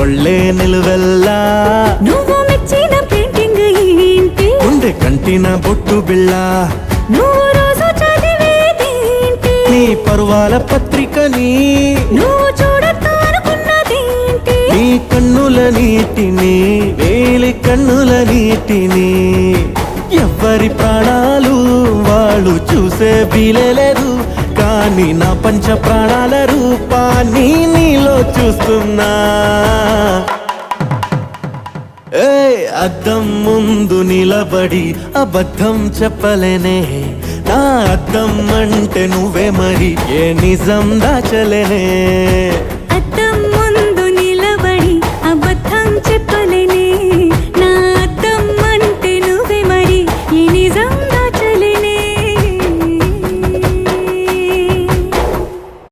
ఒళ్ళే నిలువెల్లా నువ్వు మెచ్చిన పెయింటింగ్ ఏంటి ఉండే కంటిన బొట్టు బిళ్ళ నువ్వు రోజు చదివేదేంటి నీ పరువాల పత్రికని నువ్వు చూడొద్దు అనుకున్నదేంటి నీ కన్నుల నీటిని వేలి కన్నుల నీటిని ఎవ్వరి ప్రాణాలు వాళ్ళు చూసే వీలేదు కానీ నా పంచ ప్రాణాల రూపాన్ని నీలో చూస్తున్నా అద్దం ముందు నిలబడి అబద్ధం చెప్పలేనే నా అద్దం అంటే నువ్వే మరి ఏ నిజం దాచలేనే